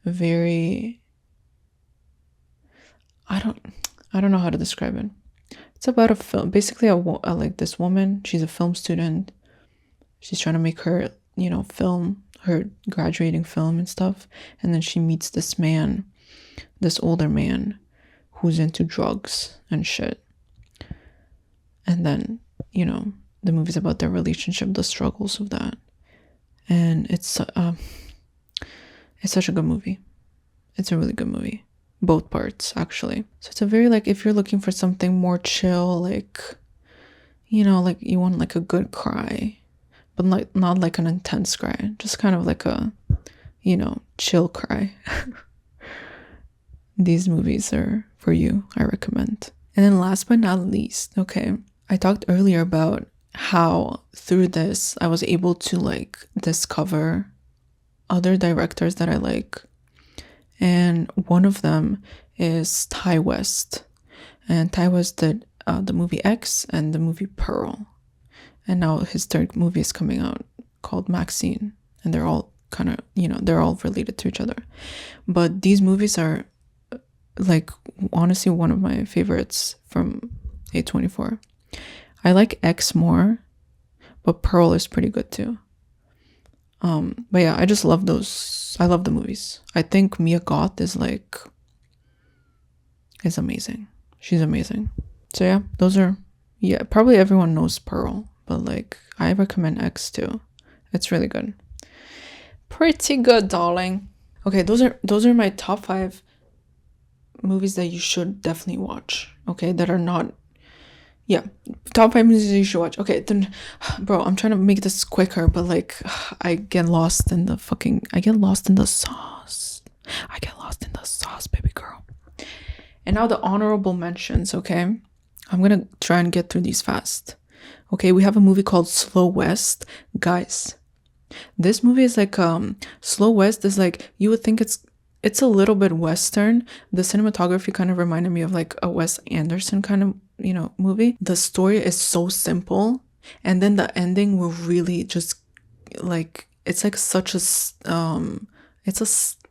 Very, I don't know how to describe it. It's about a film, basically like this woman, she's a film student. She's trying to make her, film, her graduating film and stuff. And then she meets this older man who's into drugs and shit. And then, the movie's about their relationship, the struggles of that. And it's such a good movie. It's a really good movie. Both parts, actually. So it's a very, like, if you're looking for something more chill, like, like you want like a good cry, but like not like an intense cry, just kind of like a, chill cry. These movies are for you, I recommend. And then last but not least, okay, I talked earlier about how through this I was able to like discover other directors that I like. And one of them is Ty West. And Ty West did the movie X and the movie Pearl. And now his 3rd movie is coming out called Maxine. And they're all kind of, they're all related to each other. But these movies are like honestly one of my favorites from A24. I like X more, but Pearl is pretty good too. But yeah, I just love those. I love the movies. I think Mia Goth is amazing. She's amazing. So yeah, probably everyone knows Pearl, but like I recommend X too. It's really good. Pretty good, darling. Okay, those are my top 5 movies that you should definitely watch. Okay, that are not. Yeah, top 5 movies you should watch. Okay, then, bro, I'm trying to make this quicker, but like, I get lost in the sauce. I get lost in the sauce, baby girl. And now the honorable mentions, okay? I'm gonna try and get through these fast. Okay, we have a movie called Slow West. Guys, this movie is like, Slow West is like, you would think it's a little bit Western. The cinematography kind of reminded me of like a Wes Anderson kind of, movie. The story is so simple, and then the ending will really just like, it's like such a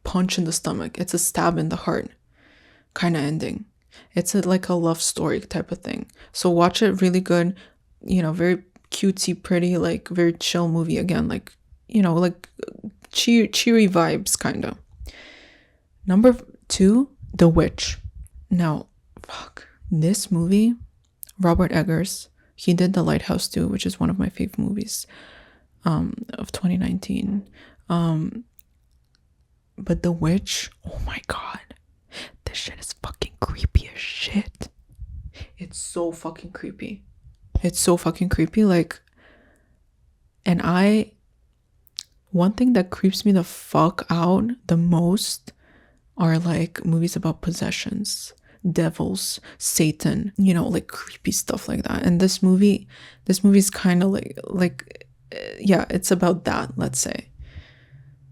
punch in the stomach. It's a stab in the heart kind of ending. It's like a love story type of thing. So watch it, really good, very cutesy, pretty, like very chill movie again, like, like cheery vibes kind of. Number 2, The Witch. Now, fuck, this movie, Robert Eggers, he did The Lighthouse too, which is one of my favorite movies of 2019. But The Witch, oh my god, this shit is fucking creepy as shit. It's so fucking creepy. Like, and one thing that creeps me the fuck out the most are like movies about possessions, devils, Satan, like creepy stuff like that. And this movie is kind of like yeah, it's about that, let's say,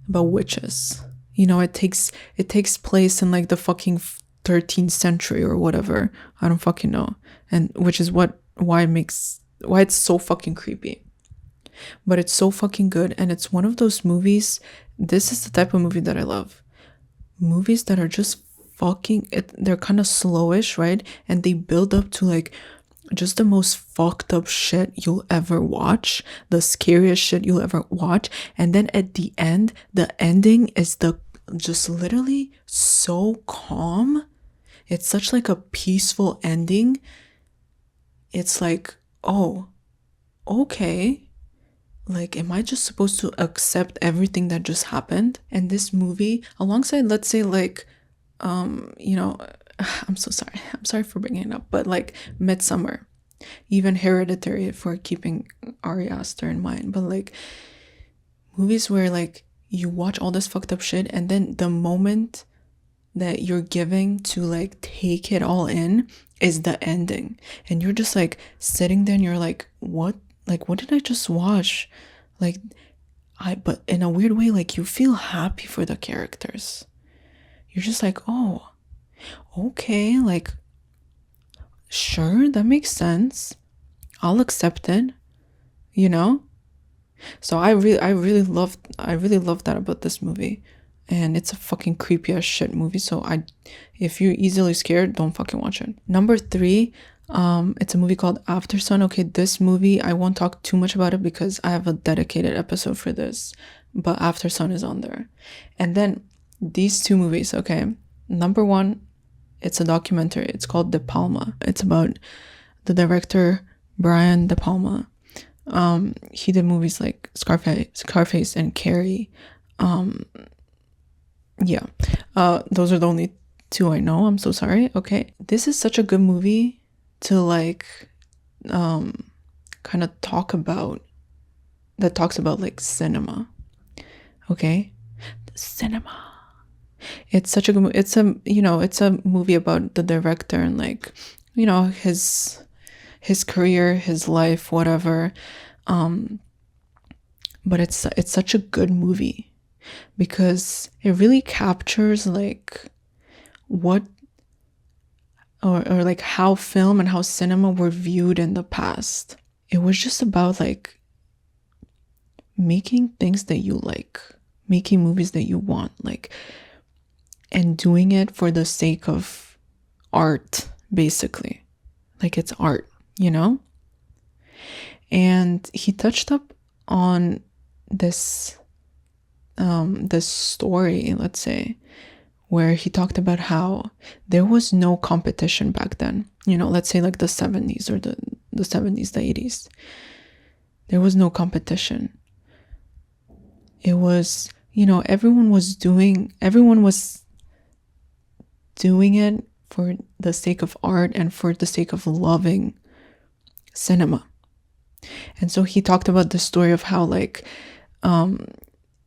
about witches. It takes place in like the fucking 13th century or whatever. I don't fucking know. And which is why it's so fucking creepy. But it's so fucking good, and it's one of those movies. This is the type of movie that I love. Movies that are just they're kind of slowish, right? And they build up to like just the most fucked up shit you'll ever watch, the scariest shit you'll ever watch, and then at the end, the ending is just literally so calm. It's such like a peaceful ending. It's like, oh, okay, like, am I just supposed to accept everything that just happened? And this movie, alongside, let's say, like, I'm so sorry. I'm sorry for bringing it up, but like Midsummer, even Hereditary, if we're keeping Ari Aster in mind, but like movies where like you watch all this fucked up shit, and then the moment that you're giving to like take it all in is the ending, and you're just like sitting there and you're like, what did I just watch? But in a weird way, like you feel happy for the characters. You're just like, oh, okay, like, sure, that makes sense. I'll accept it, So I really love that about this movie. And it's a fucking creepy as shit movie. So if you're easily scared, don't fucking watch it. Number 3, it's a movie called Aftersun. Okay, this movie, I won't talk too much about it because I have a dedicated episode for this, but Aftersun is on there. And then these 2 movies, okay. Number 1, it's a documentary. It's called De Palma. It's about the director Brian De Palma. He did movies like Scarface and Carrie. Yeah. Those are the only 2 I know. I'm so sorry. Okay. This is such a good movie to like kind of talks about like cinema. Okay? Cinema. It's such a good movie. It's a movie about the director and like, his career, his life, whatever. But it's such a good movie because it really captures like what or like how film and how cinema were viewed in the past. It was just about like making things that you like, making movies that you want, like, and doing it for the sake of art, basically. Like, it's art, And he touched up on this story, let's say, where he talked about how there was no competition back then. Let's say like the 70s or the 70s, the 80s. There was no competition. It was, everyone was doing it for the sake of art and for the sake of loving cinema. And so he talked about the story of how like,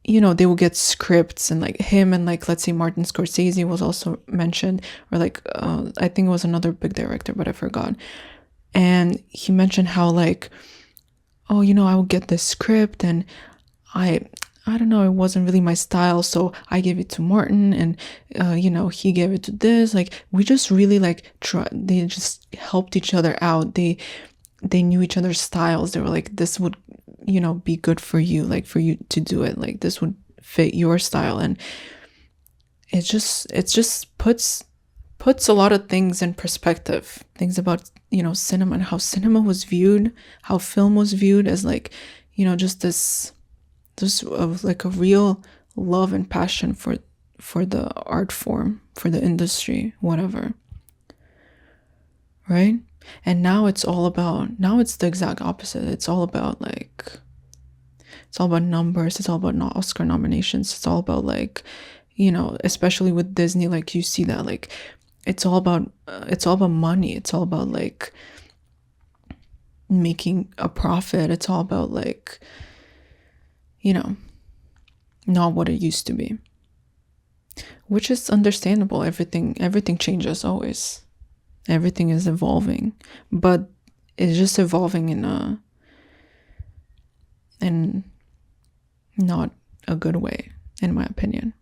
they would get scripts, and like him and like, let's say Martin Scorsese was also mentioned, or like, I think it was another big director, but I forgot. And he mentioned how like, oh, I would get this script and I don't know, it wasn't really my style, so I gave it to Martin, and he gave it to this. Like, we just really like they just helped each other out. They knew each other's styles. They were like, this would be good for you, like for you to do it, like this would fit your style. And it just puts a lot of things in perspective. Things about, cinema and how cinema was viewed, how film was viewed as like, just this of like a real love and passion for the art form, for the industry, whatever. Right? And now it's the exact opposite. It's all about numbers. It's all about Oscar nominations. It's all about like, especially with Disney, like you see that like it's all about money. It's all about like making a profit. It's all about like, not what it used to be, which is understandable. Everything changes always. Everything is evolving, but it's just evolving in not a good way, in my opinion.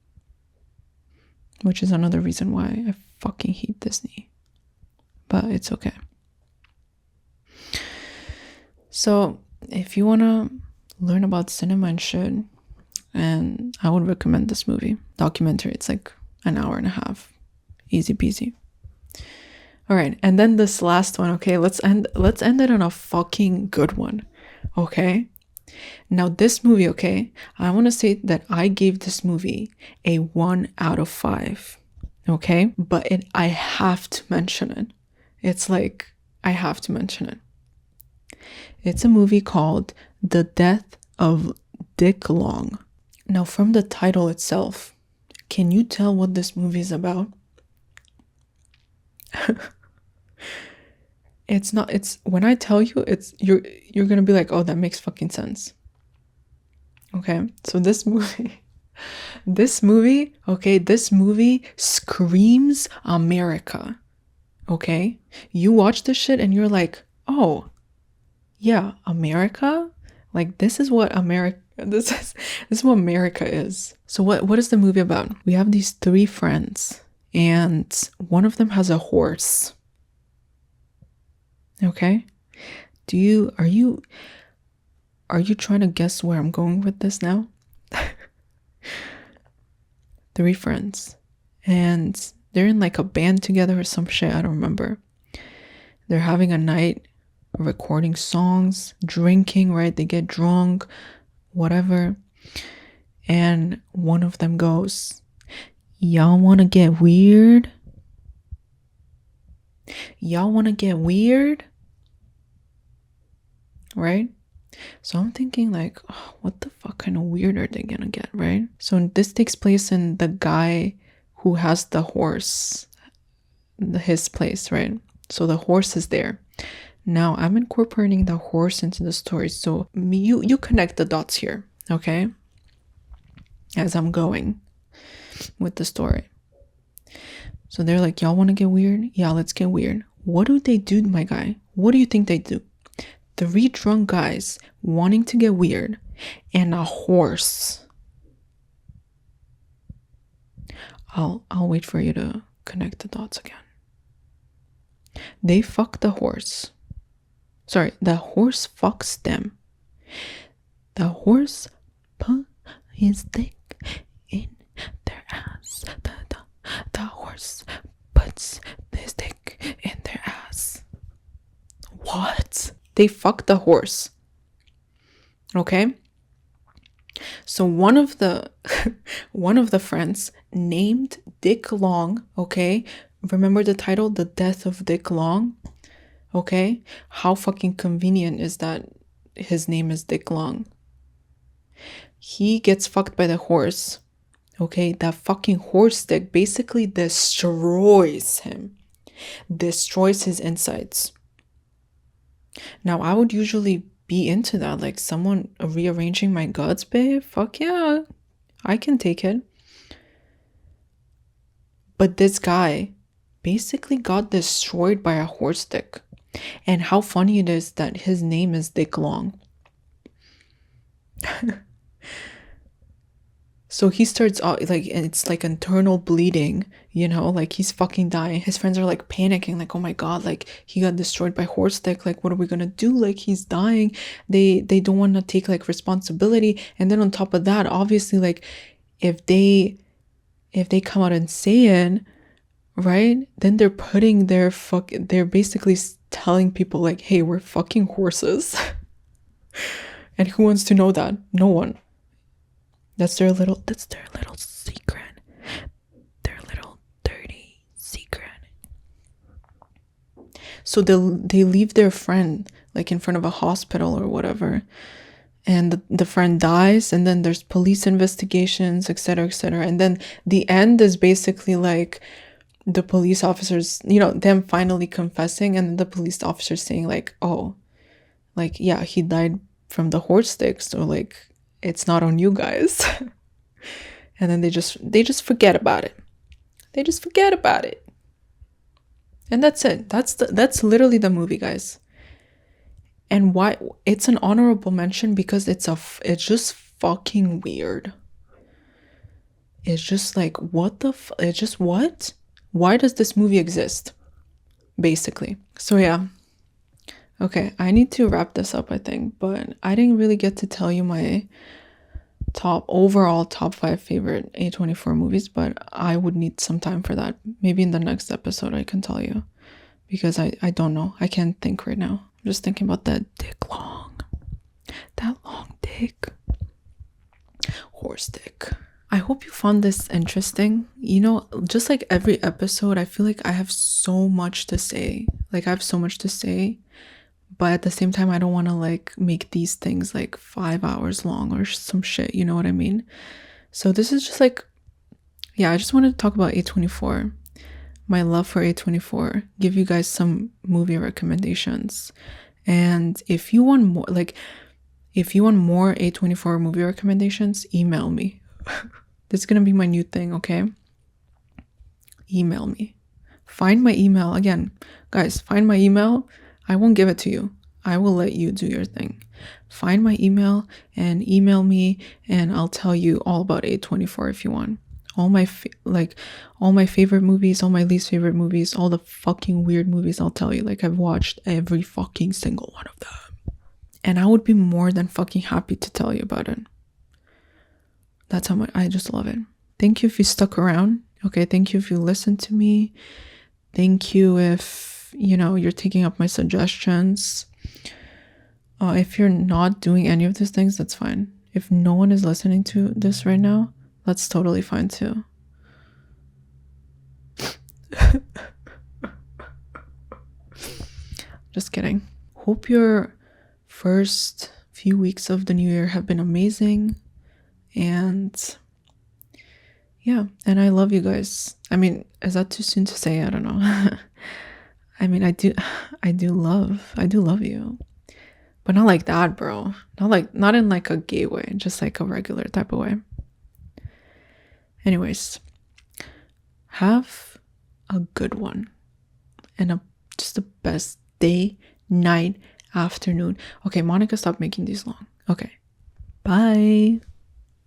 Which is another reason why I fucking hate Disney. But it's okay. So if you want to learn about cinema and shit, and I would recommend this documentary. It's like an hour and a half. Easy peasy. All right, and then this last one, okay? Let's end it on a fucking good one, okay? Now this movie, okay? I want to say that I gave this movie a 1 out of 5, okay? But I have to mention it. It's like, I have to mention it. It's a movie called The Death of Dick Long. Now from the title itself, can you tell what this movie is about? It's when I tell you, you're gonna be like, oh, that makes fucking sense. Okay, so this movie screams America. Okay, you watch this shit and you're like, oh yeah, America, like this is what America is. So what is the movie about? We have these 3 friends and one of them has a horse. Okay? Are you trying to guess where I'm going with this now? 3 friends. And they're in like a band together or some shit, I don't remember. They're having a night, recording songs, drinking, right? They get drunk, whatever. And one of them goes, y'all want to get weird? Y'all want to get weird? Right? So I'm thinking like, oh, what the fuck kind of weird are they gonna get, right? So this takes place in the guy who has the horse, his place, right? So the horse is there. Now I'm incorporating the horse into the story. So you connect the dots here, okay? As I'm going with the story. So they're like, y'all want to get weird? Yeah, let's get weird. What do they do, my guy? What do you think they do? 3 drunk guys wanting to get weird and a horse. I'll wait for you to connect the dots again. They fuck the horse. Sorry, the horse fucks them. The horse put his dick in their ass. The horse puts his dick in their ass. What? They fuck the horse. Okay? So one of the friends named Dick Long, okay? Remember the title, The Death of Dick Long? Okay? How fucking convenient is that his name is Dick Long? He gets fucked by the horse. Okay? That fucking horse dick basically destroys him. Destroys his insides. Now, I would usually be into that. Like someone rearranging my guts, babe. Fuck yeah. I can take it. But this guy basically got destroyed by a horse dick. And how funny it is that his name is Dick Long. So he starts like, it's like internal bleeding, like he's fucking dying. His friends are like panicking, like, oh my god, like he got destroyed by horse dick, like what are we gonna do? Like he's dying. They don't want to take like responsibility. And then on top of that, obviously, like if they if they come out and say it, right, then they're putting they're basically telling people like, hey, we're fucking horses. And who wants to know that? No one. That's their little secret. Their little dirty secret. So they leave their friend like in front of a hospital or whatever, and the friend dies, and then there's police investigations, etc., etc. And then the end is basically like the police officers, them finally confessing, and then the police officers saying like, oh, like, yeah, he died from the horse sticks, so like it's not on you guys. And then they just forget about it. They just forget about it. And that's it. That's literally the movie, guys. And why it's an honorable mention, because it's just fucking weird. It's just like, it's just what? Why does this movie exist? Basically. So yeah. Okay, I need to wrap this up, I think, but I didn't really get to tell you my overall top 5 favorite A24 movies, but I would need some time for that. Maybe in the next episode I can tell you, because I don't know. I can't think right now. I'm just thinking about that long dick. Horse dick. I hope you found this interesting. Just like every episode, I feel like I have so much to say. But at the same time, I don't want to like make these things like 5 hours long or some shit, you know what I mean? So this is just like, yeah, I just wanted to talk about A24, my love for A24, give you guys some movie recommendations. And if you want more A24 movie recommendations, email me. This is gonna be my new thing, okay? Email me. Find my email. Again, guys, find my email. I won't give it to you. I will let you do your thing. Find my email and email me, and I'll tell you all about A24 if you want. All my favorite movies, all my least favorite movies, all the fucking weird movies, I'll tell you. Like, I've watched every fucking single one of them. And I would be more than fucking happy to tell you about it. That's how much I just love it. Thank you if you stuck around. Okay, thank you if you listened to me. Thank you if you're taking up my suggestions. If you're not doing any of these things, that's fine. If no one is listening to this right now, that's totally fine too. Just kidding. Hope your first few weeks of the new year have been amazing. And yeah, and I love you guys. I mean, is that too soon to say? I don't know. I mean, I do love you, but not like that, bro. Not in like a gay way, just like a regular type of way. Anyways, have a good one, and just the best day, night, afternoon. Okay, Monica, stop making these long. Okay, bye.